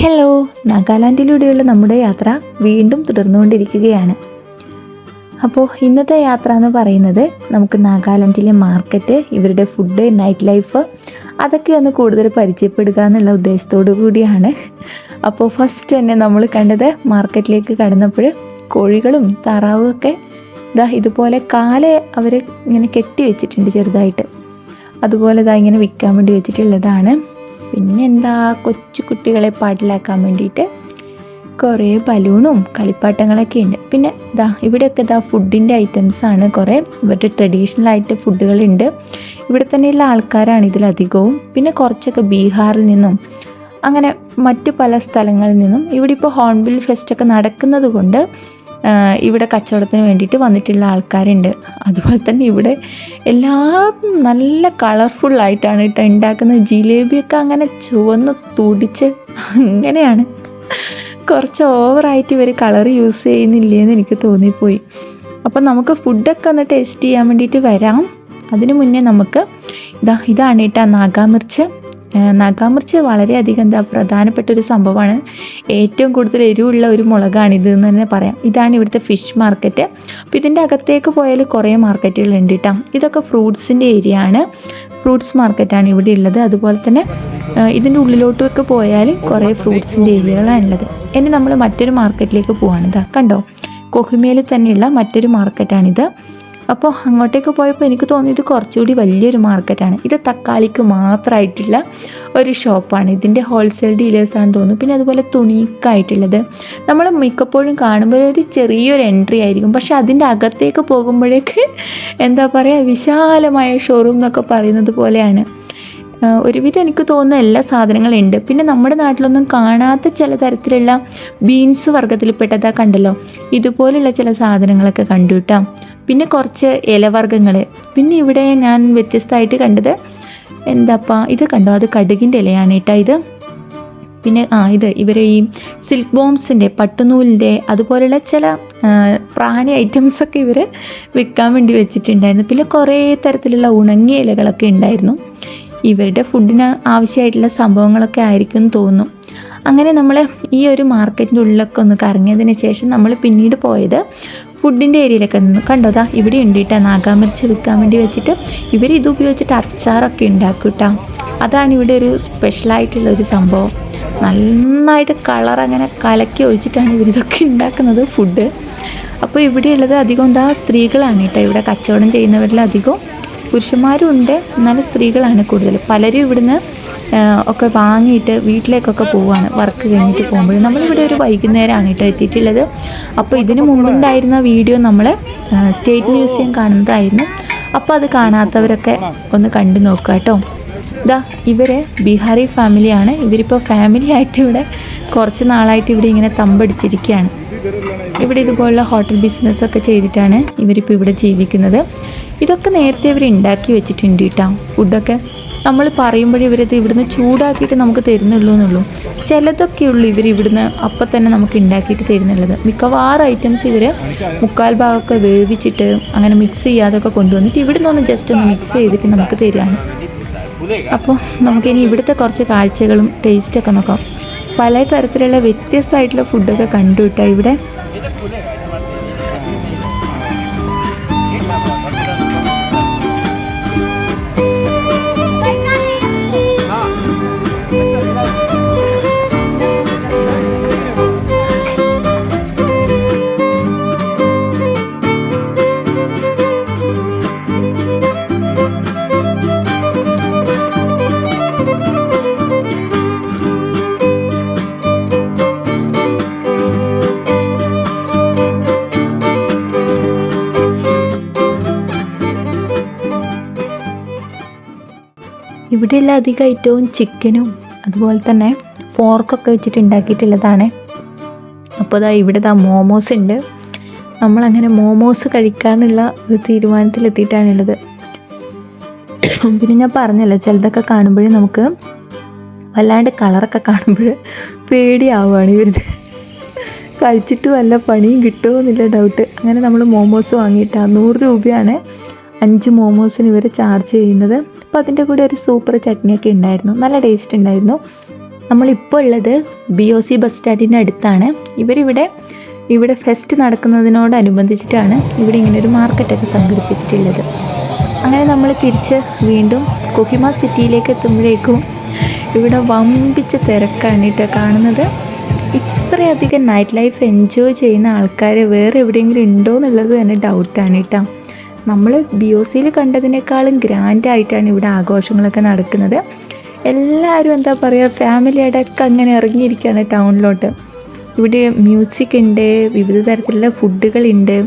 Hello, നാഗാലാൻഡിലൂടെയുള്ള നമ്മുടെ യാത്ര വീണ്ടും തുടർന്നുകൊണ്ടിരിക്കുകയാണ്. അപ്പോൾ ഇന്നത്തെ യാത്ര എന്ന് പറയുന്നത് നമുക്ക് നാഗാലാൻഡിലെ മാർക്കറ്റ്, ഇവരുടെ ഫുഡ്, നൈറ്റ് ലൈഫ് അതൊക്കെ ഒന്ന് കൂടുതൽ പരിചയപ്പെടുക എന്നുള്ള ഉദ്ദേശത്തോടു കൂടിയാണ്. അപ്പോൾ ഫസ്റ്റ് തന്നെ നമ്മൾ കണ്ടത് മാർക്കറ്റിലേക്ക് കടന്നപ്പോൾ കോഴികളും താറാവും ഒക്കെ ഇതുപോലെ കാല് അവർ ഇങ്ങനെ കെട്ടി വെച്ചിട്ടുണ്ട് ചെറുതായിട്ട്. അതുപോലെ ഇങ്ങനെ വിൽക്കാൻ വേണ്ടി വെച്ചിട്ടുള്ളതാണ്. പിന്നെ എന്താ, കൊച്ചു കുട്ടികളെ പാട്ടിലാക്കാൻ വേണ്ടിയിട്ട് കുറേ ബലൂണും കളിപ്പാട്ടങ്ങളൊക്കെ ഉണ്ട്. പിന്നെ ഇവിടെയൊക്കെ ഫുഡിൻ്റെ ഐറ്റംസാണ് കുറേ. ഇവരുടെ ട്രഡീഷണൽ ആയിട്ട് ഫുഡുകളുണ്ട്. ഇവിടെ തന്നെയുള്ള ആൾക്കാരാണ് ഇതിലധികവും. പിന്നെ കുറച്ചൊക്കെ ബീഹാറിൽ നിന്നും അങ്ങനെ മറ്റു പല സ്ഥലങ്ങളിൽ നിന്നും ഇവിടെ ഇപ്പോൾ ഹോൺബിൽ ഫെസ്റ്റൊക്കെ നടക്കുന്നത് കൊണ്ട് ഇവിടെ കച്ചവടത്തിന് വേണ്ടിയിട്ട് വന്നിട്ടുള്ള ആൾക്കാരുണ്ട്. അതുപോലെ തന്നെ ഇവിടെ എല്ലാം നല്ല കളർഫുള്ളായിട്ടാണ് ഉണ്ടാക്കുന്നത്. ജിലേബിയൊക്കെ അങ്ങനെ ചുവന്ന് തുടിച്ച് അങ്ങനെയാണ്. കുറച്ച് ഓവറായിട്ട് ഇവർ കളർ യൂസ് ചെയ്യുന്നില്ലേന്ന് എനിക്ക് തോന്നിപ്പോയി. അപ്പം നമുക്ക് ഫുഡൊക്കെ ഒന്ന് ടേസ്റ്റ് ചെയ്യാൻ വേണ്ടിയിട്ട് വരാം. അതിന് മുന്നേ നമുക്ക് ഇതാണ് നാഗാമിർച്ച്. നാഗാമിർച്ച് വളരെയധികം പ്രധാനപ്പെട്ടൊരു സംഭവമാണ്. ഏറ്റവും കൂടുതൽ എരിവുള്ള ഒരു മുളകാണിത് എന്ന് തന്നെ പറയാം. ഇതാണ് ഇവിടുത്തെ ഫിഷ് മാർക്കറ്റ്. അപ്പോൾ ഇതിൻ്റെ അകത്തേക്ക് പോയാൽ കുറേ മാർക്കറ്റുകളുണ്ട് കേട്ടോ. ഇതൊക്കെ ഫ്രൂട്ട്സിൻ്റെ ഏരിയ ആണ്. ഫ്രൂട്ട്സ് മാർക്കറ്റാണ് ഇവിടെ ഉള്ളത്. അതുപോലെ തന്നെ ഇതിൻ്റെ ഉള്ളിലോട്ടൊക്കെ പോയാൽ കുറേ ഫ്രൂട്ട്സിൻ്റെ ഏരിയകളാണുള്ളത്. ഇനി നമ്മൾ മറ്റൊരു മാർക്കറ്റിലേക്ക് പോവാണ്. കണ്ടോ, കൊഹിമയിൽ തന്നെയുള്ള മറ്റൊരു മാർക്കറ്റാണിത്. അപ്പോൾ അങ്ങോട്ടേക്ക് പോയപ്പോൾ എനിക്ക് തോന്നിയത് കുറച്ചുകൂടി വലിയൊരു മാർക്കറ്റാണ്. ഇത് തക്കാളിക്ക് മാത്രമായിട്ടുള്ള ഒരു ഷോപ്പാണ്. ഇതിൻ്റെ ഹോൾസെയിൽ ഡീലേഴ്സാണെന്ന് തോന്നുന്നു. പിന്നെ അതുപോലെ തുണിക്കായിട്ടുള്ളത് നമ്മൾ മിക്കപ്പോഴും കാണുമ്പോൾ ഒരു ചെറിയൊരു എൻട്രി ആയിരിക്കും. പക്ഷേ അതിൻ്റെ അകത്തേക്ക് പോകുമ്പോഴേക്ക് എന്താ പറയുക, വിശാലമായ ഷോറൂം എന്നൊക്കെ പറയുന്നത് പോലെയാണ്. ഒരുവിധം എനിക്ക് തോന്നുന്ന എല്ലാ സാധനങ്ങളുണ്ട്. പിന്നെ നമ്മുടെ നാട്ടിലൊന്നും കാണാത്ത ചില തരത്തിലുള്ള ബീൻസ് വർഗ്ഗത്തിൽപ്പെട്ടതാ കണ്ടല്ലോ, ഇതുപോലുള്ള ചില സാധനങ്ങളൊക്കെ കണ്ടു കേട്ടോ. പിന്നെ കുറച്ച് ഇലവർഗ്ഗങ്ങൾ. പിന്നെ ഇവിടെ ഞാൻ വ്യത്യസ്തമായിട്ട് കണ്ടത് ഇത് കണ്ടോ, അത് കടുകിൻ്റെ ഇലയാണ് കേട്ടോ ഇത്. പിന്നെ ഇത് ഇവർ ഈ സിൽക്ക് ബോംസിൻ്റെ, പട്ടുനൂലിൻ്റെ അതുപോലെയുള്ള ചില പ്രാണി ഐറ്റംസൊക്കെ ഇവർ വിൽക്കാൻ വേണ്ടി വെച്ചിട്ടുണ്ടായിരുന്നു. പിന്നെ കുറേ തരത്തിലുള്ള ഉണങ്ങിയ ഇലകളൊക്കെ ഉണ്ടായിരുന്നു. ഇവരുടെ ഫുഡിന് ആവശ്യമായിട്ടുള്ള സംഭവങ്ങളൊക്കെ ആയിരിക്കും തോന്നുന്നു. അങ്ങനെ നമ്മൾ ഈ ഒരു മാർക്കറ്റിൻ്റെ ഉള്ളിലൊക്കെ ഒന്ന് കറങ്ങിയതിന് ശേഷം നമ്മൾ പിന്നീട് പോയത് ഫുഡിൻ്റെ ഏരിയയിലൊക്കെ കണ്ടോ. ഇവിടെ ഉണ്ട് കേട്ടോ നാഗാമിർച്ച് വിൽക്കാൻ വേണ്ടി വെച്ചിട്ട്. ഇവർ ഇത് ഉപയോഗിച്ചിട്ട് അച്ചാറൊക്കെ ഉണ്ടാക്കും കേട്ടോ. അതാണ് ഇവിടെ ഒരു സ്പെഷ്യലായിട്ടുള്ളൊരു സംഭവം. നന്നായിട്ട് കളർ അങ്ങനെ കലക്കി ഒഴിച്ചിട്ടാണ് ഇവരിതൊക്കെ ഉണ്ടാക്കുന്നത് ഫുഡ്. അപ്പോൾ ഇവിടെയുള്ളത് അധികം സ്ത്രീകളാണ് കേട്ടോ. ഇവിടെ കച്ചവടം ചെയ്യുന്നവരിലധികം പുരുഷന്മാരും ഉണ്ട്, എന്നാലും സ്ത്രീകളാണ് കൂടുതൽ. പലരും ഇവിടുന്ന് ഒക്കെ വാങ്ങിയിട്ട് വീട്ടിലേക്കൊക്കെ പോവുകയാണ് വർക്ക് കഴിഞ്ഞിട്ട് പോകുമ്പോൾ. നമ്മളിവിടെ ഒരു വൈകുന്നേരമാണ് കേട്ടോ എത്തിയിട്ടുള്ളത്. അപ്പോൾ ഇതിന് മുമ്പുണ്ടായിരുന്ന വീഡിയോ നമ്മൾ സ്റ്റേറ്റ് മ്യൂസിയം കാണുന്നതായിരുന്നു. അപ്പോൾ അത് കാണാത്തവരൊക്കെ ഒന്ന് കണ്ടു നോക്കുക കേട്ടോ. ഇവർ ബീഹാറി ഫാമിലിയാണ്. ഇവരിപ്പോൾ ഫാമിലി ആയിട്ട് ഇവിടെ കുറച്ച് നാളായിട്ട് ഇവിടെ ഇങ്ങനെ തമ്പടിച്ചിരിക്കുകയാണ്. ഇവിടെ ഇതുപോലുള്ള ഹോട്ടൽ ബിസിനസ്സൊക്കെ ചെയ്തിട്ടാണ് ഇവരിപ്പോൾ ഇവിടെ ജീവിക്കുന്നത്. ഇതൊക്കെ നേരത്തെ ഇവർ ഉണ്ടാക്കി വെച്ചിട്ടുണ്ട് കേട്ടോ. ഫുഡൊക്കെ നമ്മൾ പറയുമ്പോഴേ ഇവരത് ഇവിടുന്ന് ചൂടാക്കിയിട്ട് നമുക്ക് തരുന്നുള്ളൂ. ചിലതൊക്കെ ഉള്ളൂ ഇവർ ഇവിടുന്ന് അപ്പം തന്നെ നമുക്ക് ഉണ്ടാക്കിയിട്ട് തരുന്നുള്ളത്. മിക്കവാറും ഐറ്റംസ് ഇവർ മുക്കാൽ ഭാഗമൊക്കെ വേവിച്ചിട്ട് അങ്ങനെ മിക്സ് ചെയ്യാതൊക്കെ കൊണ്ടുവന്നിട്ട് ഇവിടുന്ന് ഒന്ന് ജസ്റ്റ് ഒന്ന് മിക്സ് ചെയ്തിട്ട് നമുക്ക് തരികയാണ്. അപ്പോൾ നമുക്കിനി ഇവിടുത്തെ കുറച്ച് കാഴ്ചകളും ടേസ്റ്റൊക്കെ നോക്കാം. പല തരത്തിലുള്ള വ്യത്യസ്തമായിട്ടുള്ള ഫുഡൊക്കെ കണ്ടു കേട്ടോ ഇവിടെ. ഇവിടെയുള്ള അധികം ഐറ്റവും ചിക്കനും അതുപോലെ തന്നെ ഫോർക്കൊക്കെ വെച്ചിട്ട് ഉണ്ടാക്കിയിട്ടുള്ളതാണ്. അപ്പോൾ ഇവിടെ മോമോസ് ഉണ്ട്. നമ്മളങ്ങനെ മോമോസ് കഴിക്കാമെന്നുള്ള ഒരു തീരുമാനത്തിലെത്തിയിട്ടാണുള്ളത്. പിന്നെ ഞാൻ പറഞ്ഞല്ലോ, ചിലതൊക്കെ കാണുമ്പോഴേ നമുക്ക് വല്ലാണ്ട് കളറൊക്കെ കാണുമ്പോൾ പേടിയാവുകയാണ്. ഇവരിത് കഴിച്ചിട്ട് വല്ല പണിയും കിട്ടുമോ എന്നില്ല ഡൗട്ട്. അങ്ങനെ നമ്മൾ മോമോസ് വാങ്ങിയിട്ടാണ് 100 രൂപയാണ് 5 മോമോസിന് ഇവർ ചാർജ് ചെയ്യുന്നത്. അപ്പോൾ അതിൻ്റെ കൂടെ ഒരു സൂപ്പർ ചട്നിയൊക്കെ ഉണ്ടായിരുന്നു, നല്ല ടേസ്റ്റ് ഉണ്ടായിരുന്നു. നമ്മളിപ്പോൾ ഉള്ളത് BOC ബസ് സ്റ്റാൻഡിൻ്റെ അടുത്താണ്. ഇവിടെ ഫെസ്റ്റ് നടക്കുന്നതിനോടനുബന്ധിച്ചിട്ടാണ് ഇവിടെ ഇങ്ങനൊരു മാർക്കറ്റൊക്കെ സംഘടിപ്പിച്ചിട്ടുള്ളത്. അങ്ങനെ നമ്മൾ തിരിച്ച് വീണ്ടും കൊഹിമ സിറ്റിയിലേക്ക് എത്തുമ്പോഴേക്കും ഇവിടെ വമ്പിച്ച തിരക്കാണ് കേട്ടോ കാണുന്നത്. ഇത്രയധികം നൈറ്റ് ലൈഫ് എൻജോയ് ചെയ്യുന്ന ആൾക്കാർ വേറെ എവിടെയെങ്കിലും ഉണ്ടോ എന്നുള്ളത് തന്നെ ഡൗട്ടാണ് കേട്ടോ. നമ്മൾ BOCയിൽ കണ്ടതിനേക്കാളും ഗ്രാൻഡായിട്ടാണ് ഇവിടെ ആഘോഷങ്ങളൊക്കെ നടക്കുന്നത്. എല്ലാവരും എന്താ പറയുക, ഫാമിലി അടക്കം അങ്ങനെ ഇറങ്ങിയിരിക്കുകയാണ് ടൗണിലോട്ട്. ഇവിടെ മ്യൂസിക് ഉണ്ട്, വിവിധ തരത്തിലുള്ള ഫുഡുകളുണ്ട്,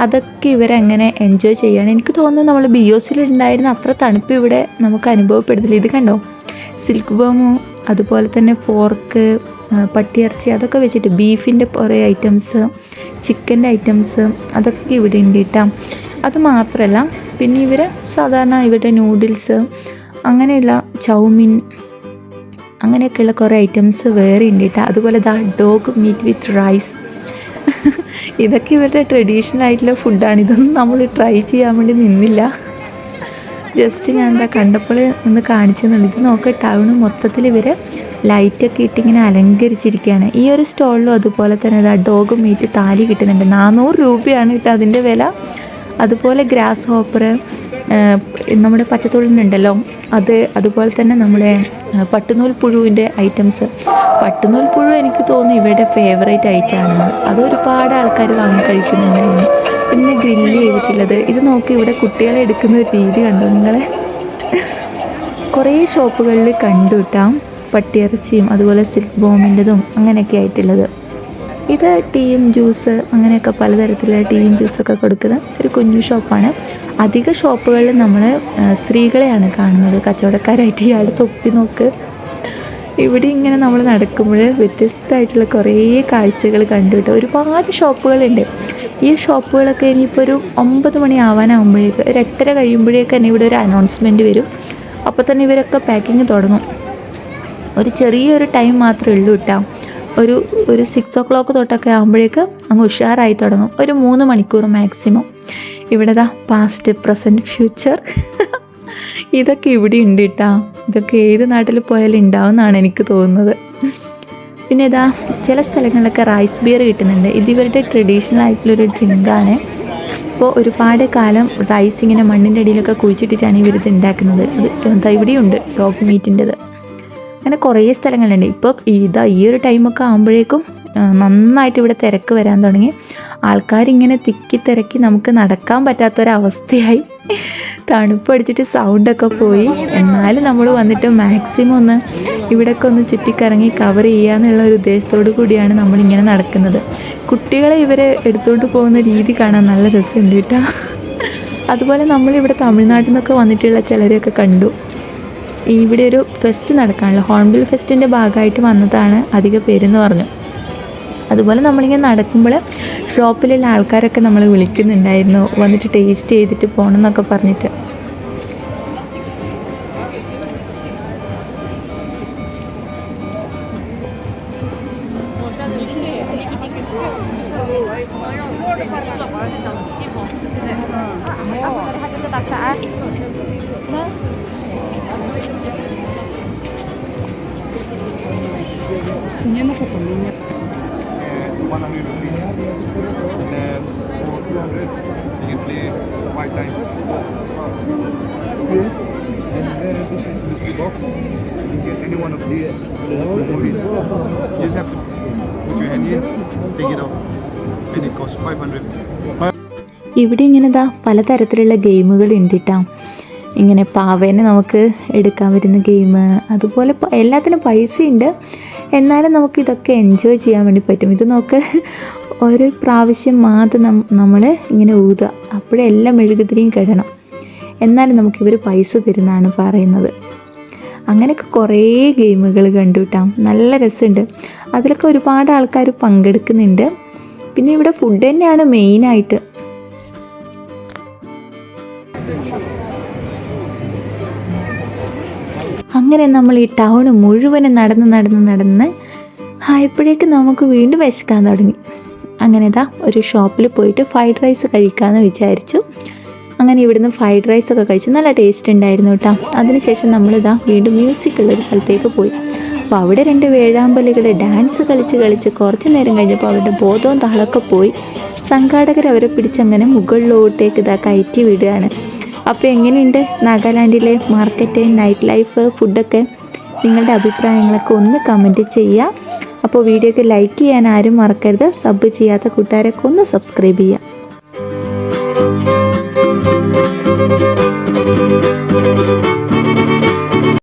അതൊക്കെ ഇവരങ്ങനെ എൻജോയ് ചെയ്യുകയാണ്. എനിക്ക് തോന്നുന്നു നമ്മൾ BOCയിൽ ഉണ്ടായിരുന്ന അത്ര തണുപ്പ് ഇവിടെ നമുക്ക് അനുഭവപ്പെടുന്നില്ല. ഇത് കണ്ടോ, സിൽക്ക് ബോമും അതുപോലെ തന്നെ ഫോർക്ക്, പട്ടിയിറച്ചി അതൊക്കെ വെച്ചിട്ട് ബീഫിൻ്റെ കുറേ ഐറ്റംസ്, ചിക്കൻ്റെ ഐറ്റംസ് അതൊക്കെ ഇവിടെ ഉണ്ട് കേട്ടോ. അത് മാത്രമല്ല പിന്നെ ഇവർ സാധാരണ ഇവരുടെ നൂഡിൽസ് അങ്ങനെയുള്ള ചൗമിൻ അങ്ങനെയൊക്കെയുള്ള കുറേ ഐറ്റംസ് വേറെ ഉണ്ട് കേട്ടോ. അതുപോലെ ഡോഗ് മീറ്റ് വിത്ത് റൈസ് ഇതൊക്കെ ഇവരുടെ ട്രഡീഷണൽ ആയിട്ടുള്ള ഫുഡാണ്. ഇതൊന്നും നമ്മൾ ട്രൈ ചെയ്യാൻ വേണ്ടി നിന്നില്ല. ജസ്റ്റ് ഞാൻ കണ്ടപ്പോൾ ഒന്ന് കാണിച്ചെന്നുള്ളൂ. ഇത് നോക്കുക, ടൗണ് മൊത്തത്തിൽ ഇവർ ലൈറ്റൊക്കെ ഇട്ടിങ്ങനെ അലങ്കരിച്ചിരിക്കുകയാണ്. ഈ ഒരു സ്റ്റോളിലും അതുപോലെ തന്നെ ഡോഗ് മീറ്റ് താലി കിട്ടുന്നുണ്ട്. 400 രൂപയാണ് കേട്ടോ അതിൻ്റെ വില. അതുപോലെ ഗ്രാസ് ഹോപ്പർ, നമ്മുടെ പച്ചത്തുള്ളിനുണ്ടല്ലോ അതുപോലെ തന്നെ നമ്മുടെ പട്ടുനൂൽ പുഴുവിൻ്റെ ഐറ്റംസ്. പട്ടുനൂൽ പുഴു എനിക്ക് തോന്നുന്നു ഇവരുടെ ഫേവറേറ്റ് ഐറ്റമാണെന്ന്. അതൊരുപാട് ആൾക്കാർ വാങ്ങി കഴിക്കുന്നുണ്ടായിരുന്നു. പിന്നെ ഗ്രില്ല് ചെയ്തിട്ടുള്ളത്. ഇത് നോക്കി ഇവിടെ കുട്ടികളെ എടുക്കുന്ന ഒരു രീതി കണ്ടോ നിങ്ങളെ. കുറേ ഷോപ്പുകളിൽ കണ്ടു കിട്ടാം പട്ടിയിറച്ചിയും അതുപോലെ സിൽക്ക് ബോമിൻ്റെതും അങ്ങനെയൊക്കെ ആയിട്ടുള്ളത്. ഇത് ടീയും ജ്യൂസ് അങ്ങനെയൊക്കെ പലതരത്തിലുള്ള ടീയും ജ്യൂസൊക്കെ കൊടുക്കുന്ന ഒരു കുഞ്ഞു ഷോപ്പാണ്. അധിക ഷോപ്പുകളിൽ നമ്മൾ സ്ത്രീകളെയാണ് കാണുന്നത് കച്ചവടക്കാരായിട്ട്. ഇയാൾ തൊപ്പി നോക്ക്. ഇവിടെ ഇങ്ങനെ നമ്മൾ നടക്കുമ്പോൾ വ്യത്യസ്തമായിട്ടുള്ള കുറേ കാഴ്ചകൾ കണ്ടുകിട്ടും. ഒരുപാട് ഷോപ്പുകളുണ്ട്. ഈ ഷോപ്പുകളൊക്കെ ഇനിയിപ്പോൾ ഒരു 9 മണി ആവാനാകുമ്പോഴേക്ക്, ഒരു 8:30 കഴിയുമ്പോഴേക്ക് തന്നെ ഇവിടെ ഒരു അനൗൺസ്മെൻറ്റ് വരും. അപ്പോൾ തന്നെ ഇവരൊക്കെ പാക്കിങ് തുടങ്ങും. ഒരു ചെറിയൊരു ടൈം മാത്രമേ ഉള്ളൂ കേട്ടോ. ഒരു 6 o'clock തൊട്ടൊക്കെ ആകുമ്പോഴേക്ക് അങ്ങ് ഉഷാറായി തുടങ്ങും. ഒരു 3 മണിക്കൂർ മാക്സിമം. ഇവിടെ പാസ്റ്റ് പ്രസൻറ്റ് ഫ്യൂച്ചർ ഇതൊക്കെ ഇവിടെ ഉണ്ട് കേട്ടോ. ഇതൊക്കെ ഏത് നാട്ടിൽ പോയാലും ഉണ്ടാവുമെന്നാണ് എനിക്ക് തോന്നുന്നത്. പിന്നെ ചില സ്ഥലങ്ങളിലൊക്കെ റൈസ് ബിയർ കിട്ടുന്നുണ്ട്. ഇത് ഇവരുടെ ട്രഡീഷണൽ ആയിട്ടുള്ളൊരു ഡ്രിങ്കാണ്. ഇപ്പോൾ ഒരുപാട് കാലം റൈസ് ഇങ്ങനെ മണ്ണിൻ്റെ അടിയിലൊക്കെ കുഴിച്ചിട്ടിട്ടാണ് ഇവരിത് ഉണ്ടാക്കുന്നത്. അത് ഇവിടെയുണ്ട് ഡോഗ് മീറ്റിൻ്റെത്. അങ്ങനെ കുറേ സ്ഥലങ്ങളുണ്ട്. ഇപ്പോൾ ഈ ഒരു ടൈമൊക്കെ ആകുമ്പോഴേക്കും നന്നായിട്ട് ഇവിടെ തിരക്ക് വരാൻ തുടങ്ങി. ആൾക്കാരിങ്ങനെ തിക്കി തിരക്കി നമുക്ക് നടക്കാൻ പറ്റാത്തൊരവസ്ഥയായി. തണുപ്പടിച്ചിട്ട് സൗണ്ടൊക്കെ പോയി. എന്നാലും നമ്മൾ വന്നിട്ട് മാക്സിമം ഒന്ന് ഇവിടെയൊക്കെ ഒന്ന് ചുറ്റിക്കറങ്ങി കവർ ചെയ്യാന്നുള്ള ഒരു ഉദ്ദേശത്തോടു കൂടിയാണ് നമ്മളിങ്ങനെ നടക്കുന്നത്. കുട്ടികളെ ഇവരെ എടുത്തുകൊണ്ട് പോകുന്ന രീതി കാണാൻ നല്ല രസമുണ്ട് കേട്ടോ. അതുപോലെ നമ്മളിവിടെ തമിഴ്നാട്ടിൽ നിന്നൊക്കെ വന്നിട്ടുള്ള ചിലരെയൊക്കെ കണ്ടു. ഇവിടെ ഒരു ഫെസ്റ്റ് നടക്കാനുള്ള ഹോൺബിൽ ഫെസ്റ്റിൻ്റെ ഭാഗമായിട്ട് വന്നതാണ് അധിക പേരെന്ന് പറഞ്ഞു. അതുപോലെ നമ്മളിങ്ങനെ നടക്കുമ്പോൾ ഷോപ്പിലുള്ള ആൾക്കാരൊക്കെ നമ്മൾ വിളിക്കുന്നുണ്ടായിരുന്നു, വന്നിട്ട് ടേസ്റ്റ് ചെയ്തിട്ട് പോകണം എന്നൊക്കെ പറഞ്ഞിട്ട്. Any one of these movies, you just have to put your hand in, take it out, and it costs 500. ഇവിടെ ഇങ്ങനെ പലതരത്തിലുള്ള ഗെയിമുകൾ ഉണ്ട് കേട്ടോ. ഇങ്ങനെ പാവേനെ നമുക്ക് എടുക്കാൻ പറ്റുന്ന ഗെയിം, അതുപോലെ എല്ലാത്തിനും പൈസയുണ്ട്. എന്നാലും നമുക്ക് ഇതൊക്കെ എൻജോയ് ചെയ്യാൻ വേണ്ടി പറ്റും. ഇത് നോക്ക്, ഒരു പ്രാവശ്യം മാത്രം നമ്മൾ ഇങ്ങനെ ഊതുക, അപ്പോഴെല്ലാം മെഴുകുതിരിയും കിടണം. എന്നാലും നമുക്കിവർ പൈസ തരുന്നതാണ് പറയുന്നത്. അങ്ങനെയൊക്കെ കുറേ ഗെയിമുകൾ കണ്ടു കിട്ടാം. നല്ല രസമുണ്ട്. അതിലൊക്കെ ഒരുപാട് ആൾക്കാർ പങ്കെടുക്കുന്നുണ്ട്. പിന്നെ ഇവിടെ ഫുഡ് തന്നെയാണ് മെയിനായിട്ട്. അങ്ങനെ നമ്മൾ ഈ ടൗൺ മുഴുവനും നടന്ന് ആയപ്പോഴേക്കും നമുക്ക് വീണ്ടും വിശക്കാൻ തുടങ്ങി. അങ്ങനെ ഒരു ഷോപ്പിൽ പോയിട്ട് ഫ്രൈഡ് റൈസ് കഴിക്കാമെന്ന് വിചാരിച്ചു. അങ്ങനെ ഇവിടുന്ന് ഫ്രൈഡ് റൈസൊക്കെ കഴിച്ച് നല്ല ടേസ്റ്റ് ഉണ്ടായിരുന്നു കേട്ടോ. അതിനുശേഷം വീണ്ടും മ്യൂസിക് ഉള്ളൊരു സ്ഥലത്തേക്ക് പോയി. അപ്പോൾ അവിടെ 2 വേഴാമ്പലുകൾ ഡാൻസ് കളിച്ച് കുറച്ച് നേരം കഴിഞ്ഞപ്പോൾ അവരുടെ ബോധവും താളമൊക്കെ പോയി. സംഘാടകർ അവരെ പിടിച്ചങ്ങനെ മുകളിലോട്ടേക്ക് കയറ്റി വിടുകയാണ്. അപ്പോൾ എങ്ങനെയുണ്ട് നാഗാലാൻഡിലെ മാർക്കറ്റ്, നൈറ്റ് ലൈഫ്, ഫുഡൊക്കെ? നിങ്ങളുടെ അഭിപ്രായങ്ങളൊക്കെ ഒന്ന് കമൻറ്റ് ചെയ്യുക. അപ്പോൾ വീഡിയോക്ക് ലൈക്ക് ചെയ്യാൻ ആരും മറക്കരുത്. സബ് ചെയ്യാത്ത കൂട്ടുകാരൊക്കെ ഒന്ന് സബ്സ്ക്രൈബ് ചെയ്യുക.